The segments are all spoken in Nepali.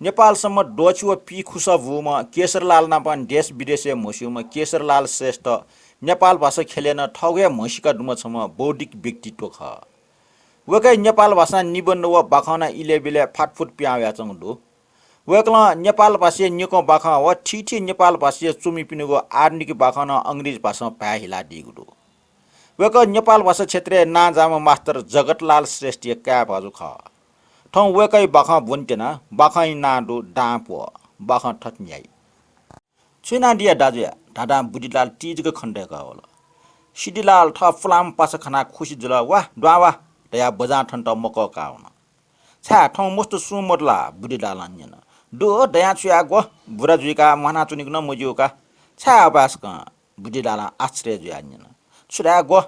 नेपालसम्म डोची व पी खुसबुमा केशरलाल नापान देश विदेश मस्युमा केशरलाल श्रेष्ठ नेपाल भाषा खेलेन ठगे मसिका डुमछम बौद्धिक व्यक्तित्व ख वकै नेपाल भाषा निबन्ध व बाखना इलेबिले फाटफुट प्याव्या चंगदु वकला नेपाल भाषा निको बाखा व ठिठी नेपाल भाषा चुमी पिनुगो आर्निक बाखना अंग्रेज भाषा पा हिला दिगुदु वक नेपाल भाषा क्षेत्रीय ना जाम मास्टर जगतलाल श्रेष्ठ क्या भाजु ख ठौ वकै बाखा बुन्टेना बाखै नाडु डापो बाखा ठट्न्याई छुना दिया दाजुया दादा बुढीलाल तीजको खण्डेका होला सिडीलाल ठ फुलाम पास खाना खुसी जुल वाह द्वावा दया बजा ठन्ट मक काउन छा ठौ मस्त सुमरला बुढीलाल अन्यन दो दया छुया गो बुरा जुइका मना चुनिक न मजुका छा अबास क बुढीलाल आश्रय जुया अन्यन छुरा गो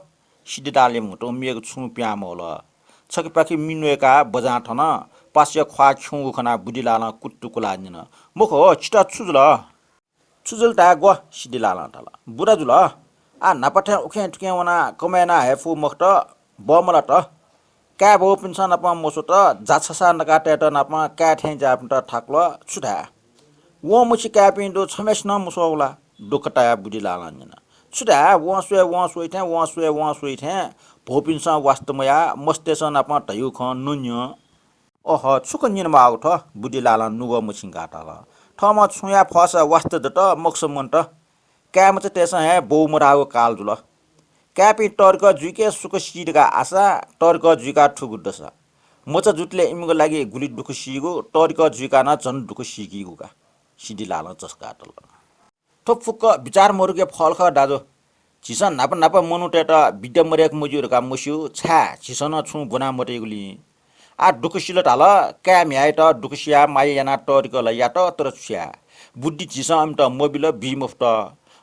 सिडीलालले मुटो मेग छु प्याम होला छकी पाखी मिनुएका बजा ठन पास्य ख्वा छुगु खना बुढीलाल कुट्टुकुला अन्यन मुखो छिटा छुजुल छुजुल ता गो सिडीलाल तल बुरा जुल आ नपठे उखे टुके वना कमेना हेफु मक्त बमला त क्या भो पिन्छ नपा मोसो त जाछसा नकाटे त नपा क्या ठे जाप त ठाक्लो छुटा वो मुछि क्या पिन्दो छमेस न मुसोला दुकटा बुढीलाल अन्यन छुटा वो सुइ थे भो पिन्छ वास्तवमया मस्तेस नपा तयु ख नुन्य ओह छुक निन माउ थ बुढीलाल नुगो मुछि गाटाल ठमा छुया फस वास्त दत मक्समन त क्या मच तेस हे बौ मराउ काल जुल क्यापी टर्क जुके सुक सिडका आशा टर्क जुका ठुगुड्दछ मोच जुटले इमको लागि गुली दुख सिगो टर्क जुका न झन् दुख सिगिगुका सिडीलाल चस्काटल ठोफुक्क विचार मरुके फलख दाजो झिसन नाप नाप मनु टेट बिड्ड मरेक मुजुरका मुस्यु छा झिसन छु बुना मरेगुली आ दुख सिलट हाल क्या म्याए त दुख सिया माइ याना टर्क लया त तर छ्या बुद्धि झिस अम त मोबिल बिमुफ्त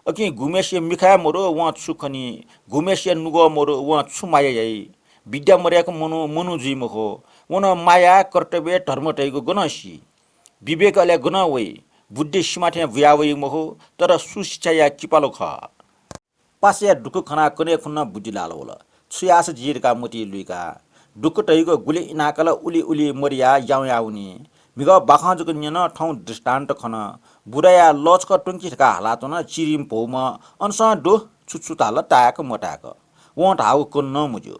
अकि घुमेसिया मिखा मोरो वहाँ छुखनी घुमेसिया नुगो मोरो वहाँ छु माया यही विद्या मर्याको मनु जीम हो वन माया कर्तव्य धर्म टैको गनसी विवेक अले गन वै बुद्धि सीमाठे भ्यावै महो तर सुशिक्षा या किपालो ख पासिया दुख खना कने खुन्न बुद्धिलाल होला छुयास जिरका मोटी लुइका दुख टैको गुले इनाकल उली उली मरिया याउ याउनी मिग बाखाजुको निन ठौ दृष्टान्त खन बुराया लचक टुङ्कीका हालात न चिरिम भौम अनसा डो छुछुताल टाक मटाक वोट हाउ को न मुजो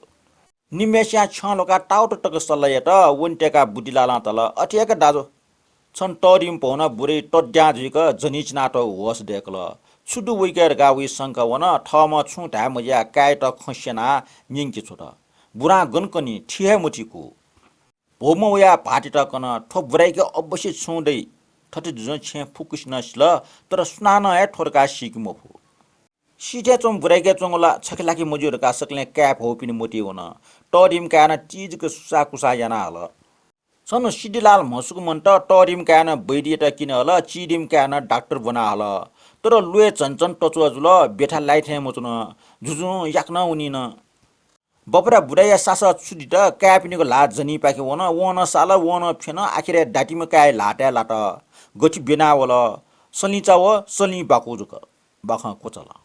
निमेस्या छलोका टाउट टक सल्लय त वन्टेका बुढीलाल तल अठियाक दाजो छन टरिम पौन बुरे टड्या जुइक जनिच नाट होस देखल छुडु वइकर गावी संक वन ठम छु ढा मया काय त खस्यना निंगि छोट बुरा गनकनी ठिहे मुठीको भौमया भाटी टकन ठोप बुराइके अवश्य छुँदै ठट जुन छे फुकुस नस्ल तर स्नान है ठोरका सिकमो फु सिटे चों बुराइके चोंगला छखलाकी मजुर का सकले क्याप हो पिन मोटी होन टरिम कान चीज के सुसा कुसा याना हल सन सिडीलाल मसुक मन त टरिम कान बैडिएट किन हल चिडिम कान डाक्टर बना हल तर लुए चञ्चन टचुवा जुल बेठा लाइथे मचुन जुजु याक्न उनिन बपरा बुढाया सासा छुटी त क्यापिनीको लाट जनी पाके वन साल वन फेन आखिर डाटीमा काय लाट्या लाट गठी बेना वल सलिचा व सलि बाको जुक बाख कोचला